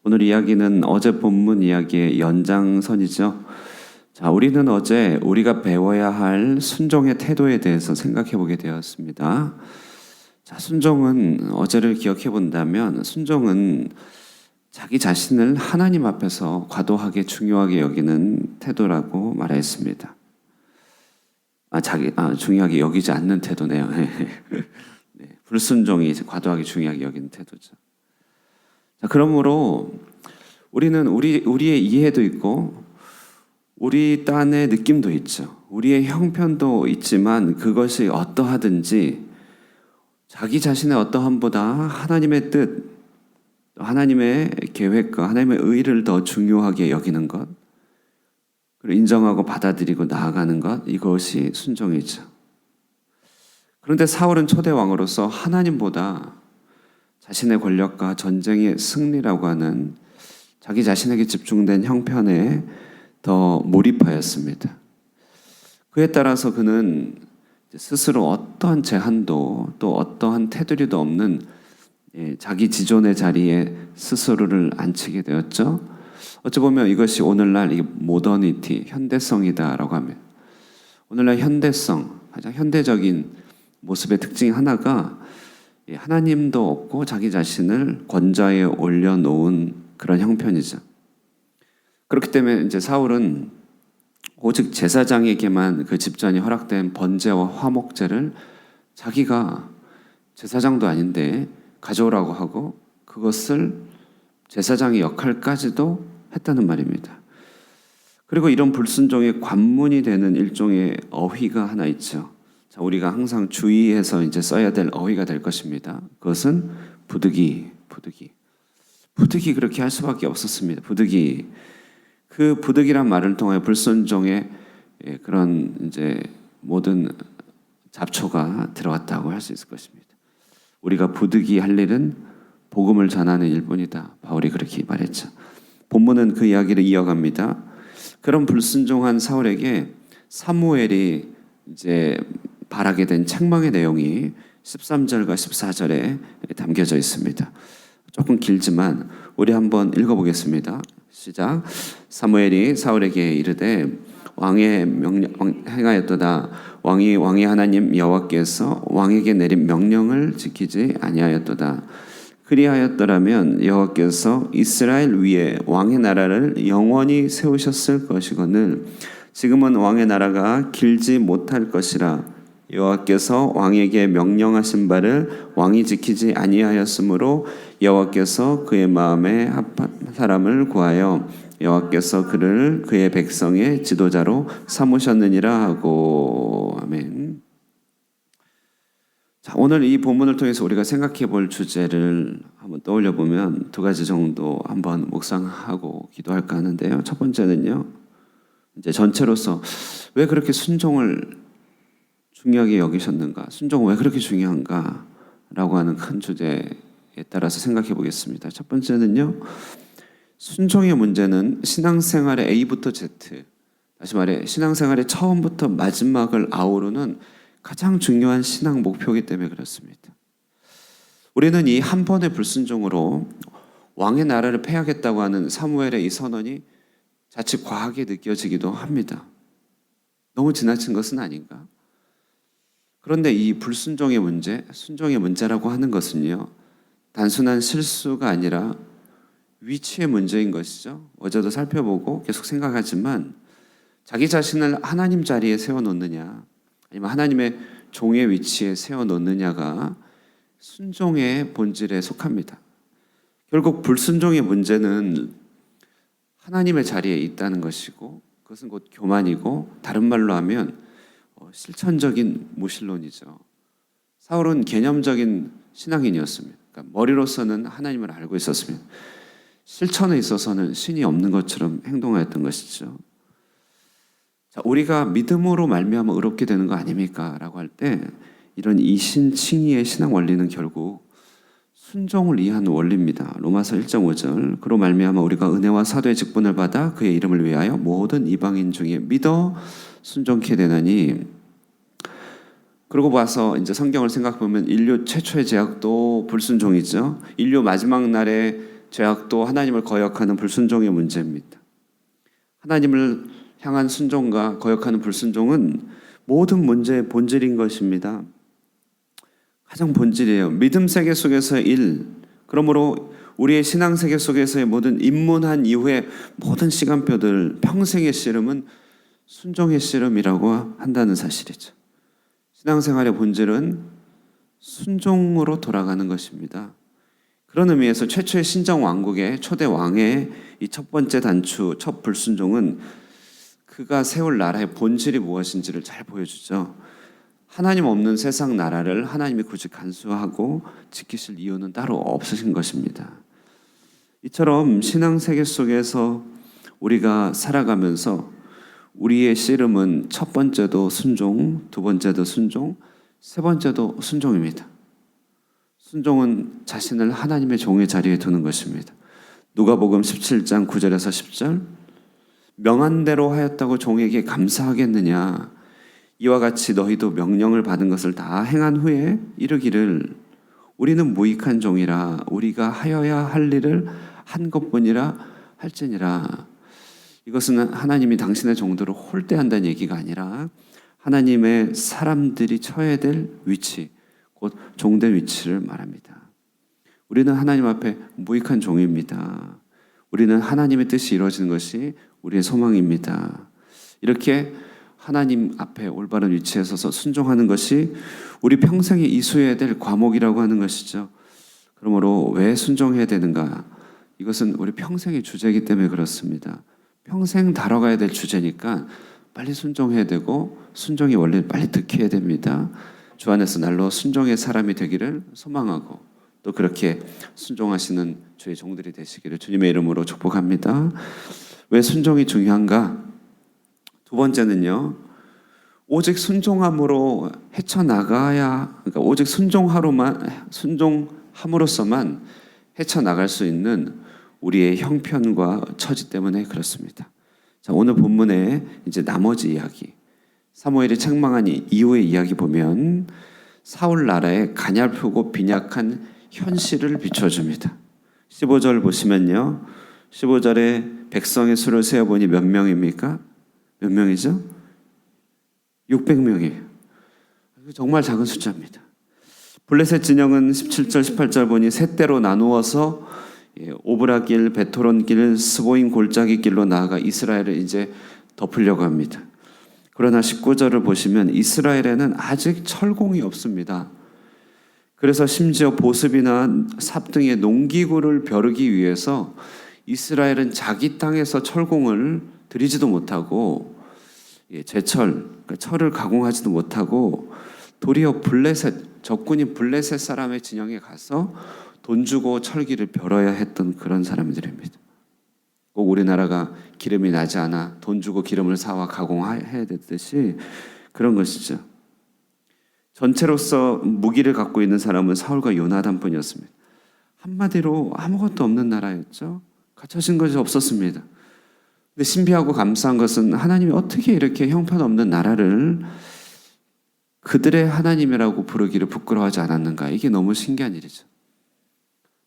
오늘 이야기는 어제 본문 이야기의 연장선이죠. 자, 우리는 어제 우리가 배워야 할 순종의 태도에 대해서 생각해 보게 되었습니다. 자, 순종은 어제를 기억해 본다면 순종은 자기 자신을 하나님 앞에서 과도하게 중요하게 여기는 태도라고 말했습니다. 중요하게 여기지 않는 태도네요. 네, 불순종이 과도하게 중요하게 여기는 태도죠. 자, 그러므로 우리는 우리의 이해도 있고 우리 딴의 느낌도 있죠. 우리의 형편도 있지만 그것이 어떠하든지 자기 자신의 어떠함보다 하나님의 뜻, 하나님의 계획과 하나님의 의를 더 중요하게 여기는 것, 그리고 인정하고 받아들이고 나아가는 것, 이것이 순종이죠. 그런데 사울은 초대 왕으로서 하나님보다 자신의 권력과 전쟁의 승리라고 하는 자기 자신에게 집중된 형편에 더 몰입하였습니다. 그에 따라서 그는 스스로 어떠한 제한도 또 어떠한 테두리도 없는 자기 지존의 자리에 스스로를 앉히게 되었죠. 어찌 보면 이것이 오늘날 이 모더니티, 현대성이다라고 하면 오늘날 현대성, 가장 현대적인 모습의 특징 하나가 하나님도 없고 자기 자신을 권좌에 올려놓은 그런 형편이죠. 그렇기 때문에 이제 사울은 오직 제사장에게만 그 집전이 허락된 번제와 화목제를 자기가 제사장도 아닌데 가져오라고 하고 그것을 제사장의 역할까지도 했다는 말입니다. 그리고 이런 불순종의 관문이 되는 일종의 어휘가 하나 있죠. 자, 우리가 항상 주의해서 이제 써야 될 어휘가 될 것입니다. 그것은 부득이 그렇게 할 수밖에 없었습니다. 부득이. 그 부득이란 말을 통해 불순종의 그런 이제 모든 잡초가 들어갔다고 할 수 있을 것입니다. 우리가 부득이 할 일은 복음을 전하는 일뿐이다. 바울이 그렇게 말했죠. 본문은 그 이야기를 이어갑니다. 그런 불순종한 사울에게 사무엘이 이제 바라게 된 책망의 내용이 13절과 14절에 담겨져 있습니다. 조금 길지만 우리 한번 읽어보겠습니다. 시작. 사무엘이 사울에게 이르되 왕의 명령 행하였도다. 왕의 하나님 여호와께서 왕에게 내린 명령을 지키지 아니하였도다. 그리하였더라면 여호와께서 이스라엘 위에 왕의 나라를 영원히 세우셨을 것이거늘 지금은 왕의 나라가 길지 못할 것이라. 여호와께서 왕에게 명령하신 바를 왕이 지키지 아니하였으므로 여호와께서 그의 마음에 합한 사람을 구하여 여호와께서 그를 그의 백성의 지도자로 삼으셨느니라 하고. 아멘. 자, 오늘 이 본문을 통해서 우리가 생각해 볼 주제를 한번 떠올려 보면 두 가지 정도 한번 묵상하고 기도할까 하는데요. 첫 번째는요, 이제 전체로서 왜 그렇게 순종을 중요하게 여기셨는가? 순종은 왜 그렇게 중요한가? 라고 하는 큰 주제에 따라서 생각해 보겠습니다. 첫 번째는요, 순종의 문제는 신앙생활의 A부터 Z, 다시 말해 신앙생활의 처음부터 마지막을 아우르는 가장 중요한 신앙 목표이기 때문에 그렇습니다. 우리는 이 한 번의 불순종으로 왕의 나라를 패하겠다고 하는 사무엘의 이 선언이 자칫 과하게 느껴지기도 합니다. 너무 지나친 것은 아닌가? 그런데 이 불순종의 문제, 순종의 문제라고 하는 것은요, 단순한 실수가 아니라 위치의 문제인 것이죠. 어제도 살펴보고 계속 생각하지만 자기 자신을 하나님 자리에 세워놓느냐 아니면 하나님의 종의 위치에 세워놓느냐가 순종의 본질에 속합니다. 결국 불순종의 문제는 하나님의 자리에 있다는 것이고 그것은 곧 교만이고 다른 말로 하면 실천적인 무신론이죠. 사울은 개념적인 신앙인이었습니다. 그러니까 머리로서는 하나님을 알고 있었습니다. 실천에 있어서는 신이 없는 것처럼 행동하였던 것이죠. 자, 우리가 믿음으로 말미암아 의롭게 되는 거 아닙니까? 라고 할 때 이런 이신칭의의 신앙 원리는 결국 순종을 이해하는 원리입니다. 로마서 1.5절 그로 말미암아 우리가 은혜와 사도의 직분을 받아 그의 이름을 위하여 모든 이방인 중에 믿어 순종케 되나니. 그러고 봐서 이제 성경을 생각해 보면 인류 최초의 죄악도 불순종이죠. 인류 마지막 날에 죄악도 하나님을 거역하는 불순종의 문제입니다. 하나님을 향한 순종과 거역하는 불순종은 모든 문제의 본질인 것입니다. 가장 본질이에요. 믿음 세계 속에서의 일, 그러므로 우리의 신앙 세계 속에서의 모든 입문한 이후의 모든 시간표들, 평생의 씨름은 순종의 씨름이라고 한다는 사실이죠. 신앙생활의 본질은 순종으로 돌아가는 것입니다. 그런 의미에서 최초의 신정 왕국의 초대 왕의 이 첫 번째 단추, 첫 불순종은 그가 세울 나라의 본질이 무엇인지를 잘 보여주죠. 하나님 없는 세상 나라를 하나님이 굳이 간수하고 지키실 이유는 따로 없으신 것입니다. 이처럼 신앙 세계 속에서 우리가 살아가면서 우리의 씨름은 첫 번째도 순종, 두 번째도 순종, 세 번째도 순종입니다. 순종은 자신을 하나님의 종의 자리에 두는 것입니다. 누가복음 17장 9절에서 10절, 명한 대로 하였다고 종에게 감사하겠느냐, 이와 같이 너희도 명령을 받은 것을 다 행한 후에 이르기를 우리는 무익한 종이라 우리가 하여야 할 일을 한 것뿐이라 할지니라. 이것은 하나님이 당신의 종들을 홀대한다는 얘기가 아니라 하나님의 사람들이 처해야 될 위치, 곧 종된 위치를 말합니다. 우리는 하나님 앞에 무익한 종입니다. 우리는 하나님의 뜻이 이루어지는 것이 우리의 소망입니다. 이렇게 하나님 앞에 올바른 위치에 서서 순종하는 것이 우리 평생에 이수해야 될 과목이라고 하는 것이죠. 그러므로 왜 순종해야 되는가? 이것은 우리 평생의 주제이기 때문에 그렇습니다. 평생 다뤄가야 될 주제니까 빨리 순종해야 되고 순종의 원리를 빨리 득해야 됩니다. 주 안에서 날로 순종의 사람이 되기를 소망하고 또 그렇게 순종하시는 주의 종들이 되시기를 주님의 이름으로 축복합니다. 왜 순종이 중요한가? 두 번째는요, 오직 순종함으로 헤쳐나가야, 그러니까 오직 순종함으로써만 헤쳐나갈 수 있는 우리의 형편과 처지 때문에 그렇습니다. 자, 오늘 본문에 이제 나머지 이야기, 사무엘이 책망한 이후의 이야기 보면 사울 나라의 가냘프고 빈약한 현실을 비춰줍니다. 15절 보시면요, 15절에 백성의 수를 세어보니 몇 명입니까? 몇 명이죠? 600명이에요. 정말 작은 숫자입니다. 블레셋 진영은 17절, 18절 보니 세 대로 나누어서 오브라 길, 베토론 길, 스보임 골짜기 길로 나아가 이스라엘을 이제 덮으려고 합니다. 그러나 19절을 보시면 이스라엘에는 아직 철공이 없습니다. 그래서 심지어 보습이나 삽 등의 농기구를 벼르기 위해서 이스라엘은 자기 땅에서 철공을 들이지도 못하고 제철, 그러니까 철을 가공하지도 못하고 도리어 블레셋, 적군인 블레셋 사람의 진영에 가서 돈 주고 철기를 벼러야 했던 그런 사람들입니다. 꼭 우리나라가 기름이 나지 않아 돈 주고 기름을 사와 가공해야 되듯이 그런 것이죠. 전체로서 무기를 갖고 있는 사람은 사울과 요나단뿐이었습니다. 한마디로 아무것도 없는 나라였죠. 갖춰진 것이 없었습니다. 근데 신비하고 감사한 것은 하나님이 어떻게 이렇게 형편없는 나라를 그들의 하나님이라고 부르기를 부끄러워하지 않았는가. 이게 너무 신기한 일이죠.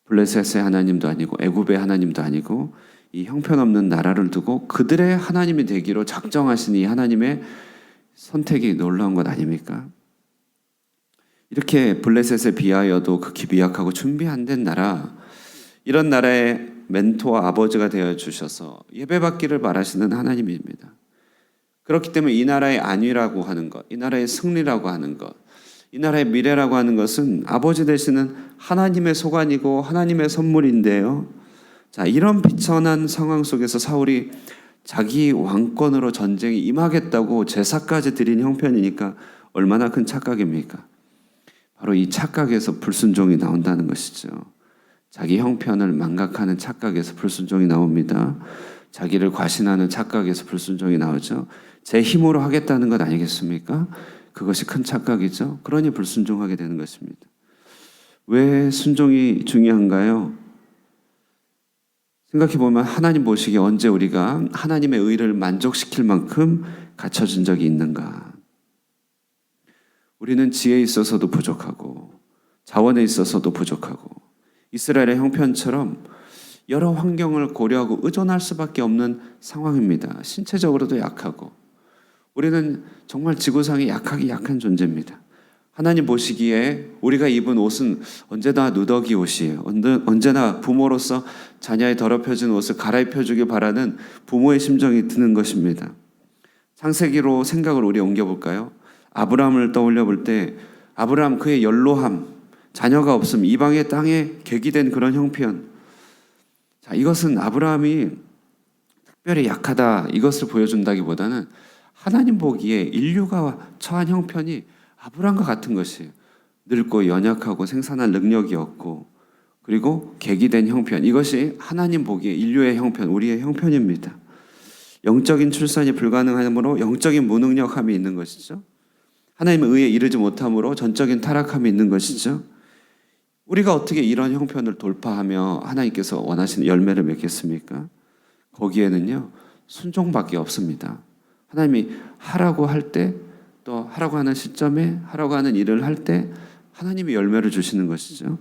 블레셋의 하나님도 아니고 애굽의 하나님도 아니고 이 형편없는 나라를 두고 그들의 하나님이 되기로 작정하신 이 하나님의 선택이 놀라운 것 아닙니까? 이렇게 블레셋에 비하여도 극히 미약하고 준비 안 된 나라, 이런 나라의 멘토와 아버지가 되어주셔서 예배받기를 바라시는 하나님입니다. 그렇기 때문에 이 나라의 안위라고 하는 것, 이 나라의 승리라고 하는 것, 이 나라의 미래라고 하는 것은 아버지 되시는 하나님의 소관이고 하나님의 선물인데요. 자, 이런 비천한 상황 속에서 사울이 자기 왕권으로 전쟁에 임하겠다고 제사까지 드린 형편이니까 얼마나 큰 착각입니까? 바로 이 착각에서 불순종이 나온다는 것이죠. 자기 형편을 망각하는 착각에서 불순종이 나옵니다. 자기를 과신하는 착각에서 불순종이 나오죠. 제 힘으로 하겠다는 것 아니겠습니까? 그것이 큰 착각이죠. 그러니 불순종하게 되는 것입니다. 왜 순종이 중요한가요? 생각해보면 하나님 보시기에 언제 우리가 하나님의 의를 만족시킬 만큼 갖춰진 적이 있는가? 우리는 지혜에 있어서도 부족하고 자원에 있어서도 부족하고 이스라엘의 형편처럼 여러 환경을 고려하고 의존할 수밖에 없는 상황입니다. 신체적으로도 약하고 우리는 정말 지구상에 약한 존재입니다. 하나님 보시기에 우리가 입은 옷은 언제나 누더기 옷이에요. 언제나 부모로서 자녀의 더럽혀진 옷을 갈아입혀주길 바라는 부모의 심정이 드는 것입니다. 창세기로 생각을 우리 옮겨볼까요? 아브라함을 떠올려 볼 때 아브라함 그의 연로함, 자녀가 없음, 이방의 땅에 객이된 그런 형편. 자, 이것은 아브라함이 특별히 약하다 이것을 보여준다기보다는 하나님 보기에 인류가 처한 형편이 아브라함과 같은 것이에요. 늙고 연약하고 생산할 능력이 없고 그리고 객이 된 형편. 이것이 하나님 보기에 인류의 형편, 우리의 형편입니다. 영적인 출산이 불가능함으로 영적인 무능력함이 있는 것이죠. 하나님의 의에 이르지 못함으로 전적인 타락함이 있는 것이죠. 우리가 어떻게 이런 형편을 돌파하며 하나님께서 원하시는 열매를 맺겠습니까? 거기에는요, 순종밖에 없습니다. 하나님이 하라고 할 때, 또 하라고 하는 시점에 하라고 하는 일을 할 때 하나님이 열매를 주시는 것이죠.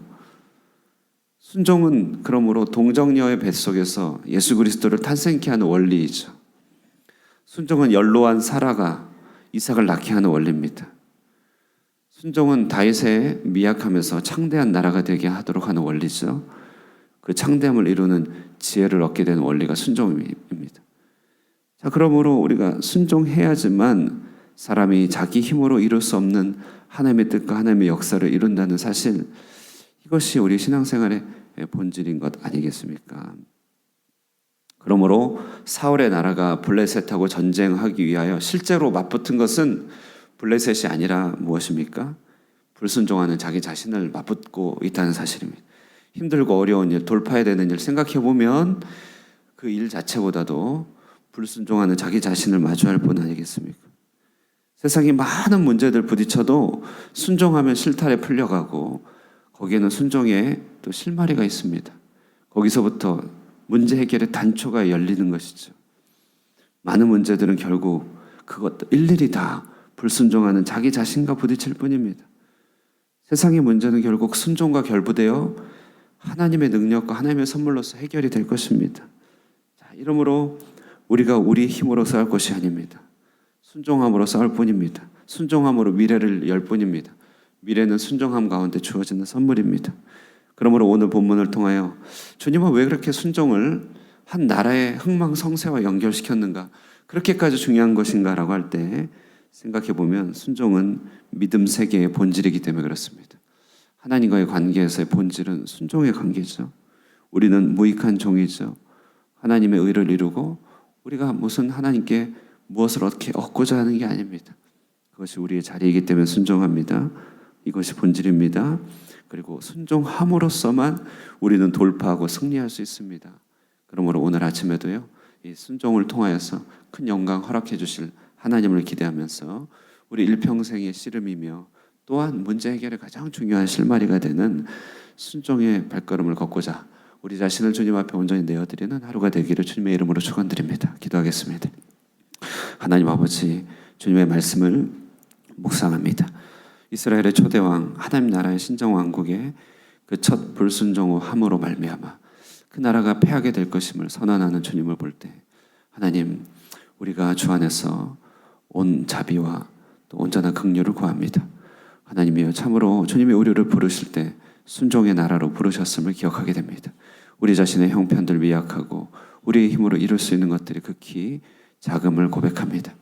순종은 그러므로 동정녀의 뱃속에서 예수 그리스도를 탄생케 하는 원리이죠. 순종은 연로한 사라가 이삭을 낳게 하는 원리입니다. 순종은 다윗의 미약함에서 창대한 나라가 되게 하도록 하는 원리죠. 그 창대함을 이루는 지혜를 얻게 되는 원리가 순종입니다. 자, 그러므로 우리가 순종해야지만 사람이 자기 힘으로 이룰 수 없는 하나님의 뜻과 하나님의 역사를 이룬다는 사실, 이것이 우리 신앙생활의 본질인 것 아니겠습니까? 그러므로 사울의 나라가 블레셋하고 전쟁하기 위하여 실제로 맞붙은 것은 블레셋이 아니라 무엇입니까? 불순종하는 자기 자신을 맞붙고 있다는 사실입니다. 힘들고 어려운 일, 돌파해야 되는 일 생각해 보면 그 일 자체보다도 불순종하는 자기 자신을 마주할 뿐 아니겠습니까? 세상에 많은 문제들 부딪혀도 순종하면 실타래 풀려가고 거기에는 순종에 또 실마리가 있습니다. 거기서부터 문제 해결의 단초가 열리는 것이죠. 많은 문제들은 결국 그것도 일일이 다 불순종하는 자기 자신과 부딪힐 뿐입니다. 세상의 문제는 결국 순종과 결부되어 하나님의 능력과 하나님의 선물로서 해결이 될 것입니다. 자, 이러므로 우리가 우리 힘으로 싸울 것이 아닙니다. 순종함으로 싸울 뿐입니다. 순종함으로 미래를 열 뿐입니다. 미래는 순종함 가운데 주어지는 선물입니다. 그러므로 오늘 본문을 통하여 주님은 왜 그렇게 순종을 한 나라의 흥망성쇠와 연결시켰는가? 그렇게까지 중요한 것인가라고 할 때 생각해 보면 순종은 믿음 세계의 본질이기 때문에 그렇습니다. 하나님과의 관계에서의 본질은 순종의 관계죠. 우리는 무익한 종이죠. 하나님의 의를 이루고 우리가 무슨 하나님께 무엇을 어떻게 얻고자 하는 게 아닙니다. 그것이 우리의 자리이기 때문에 순종합니다. 이것이 본질입니다. 그리고 순종함으로써만 우리는 돌파하고 승리할 수 있습니다. 그러므로 오늘 아침에도요, 이 순종을 통하여서 큰 영광 허락해 주실 하나님을 기대하면서 우리 일평생의 씨름이며 또한 문제 해결에 가장 중요한 실마리가 되는 순종의 발걸음을 걷고자 우리 자신을 주님 앞에 온전히 내어드리는 하루가 되기를 주님의 이름으로 축원드립니다. 기도하겠습니다. 하나님 아버지, 주님의 말씀을 묵상합니다. 이스라엘의 초대왕 하나님 나라의 신정왕국의 그 첫 불순종함으로 말미암아 그 나라가 패하게 될 것임을 선언하는 주님을 볼 때 하나님, 우리가 주 안에서 온 자비와 또 온전한 긍휼을 구합니다. 하나님이여, 참으로 주님의 우리를 부르실 때 순종의 나라로 부르셨음을 기억하게 됩니다. 우리 자신의 형편들 미약하고 우리의 힘으로 이룰 수 있는 것들이 극히 작음을 고백합니다.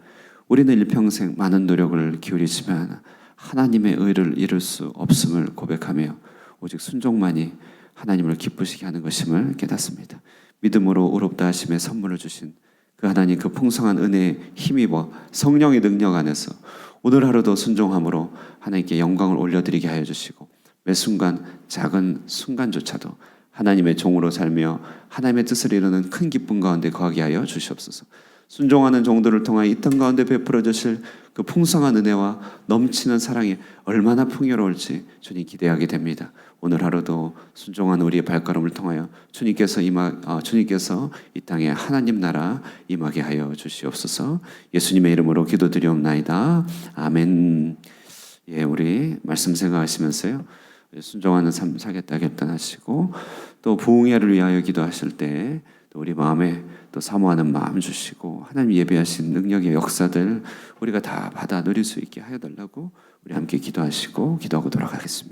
우리는 일평생 많은 노력을 기울이지만 하나님의 의를 이룰 수 없음을 고백하며 오직 순종만이 하나님을 기쁘시게 하는 것임을 깨닫습니다. 믿음으로 의롭다 하심의 선물을 주신 그 하나님, 그 풍성한 은혜에 힘입어 성령의 능력 안에서 오늘 하루도 순종함으로 하나님께 영광을 올려드리게 하여 주시고 매 순간 작은 순간조차도 하나님의 종으로 살며 하나님의 뜻을 이루는 큰 기쁨 가운데 거하게 하여 주시옵소서. 순종하는 종들을 통하여 이 땅 가운데 베풀어 주실 그 풍성한 은혜와 넘치는 사랑이 얼마나 풍요로울지 주님 기대하게 됩니다. 오늘 하루도 순종한 우리의 발걸음을 통하여 주님께서 이 땅에 하나님 나라 임하게 하여 주시옵소서. 예수님의 이름으로 기도드리옵나이다. 아멘. 예, 우리 말씀 생각하시면서요, 순종하는 삶 살겠다 결단하시고 또 부흥회를 위하여 기도하실 때 또 우리 마음에 또 사모하는 마음 주시고 하나님 예배하신 능력의 역사들 우리가 다 받아 누릴 수 있게 하여 달라고 우리 함께 기도하시고 기도하고 돌아가겠습니다.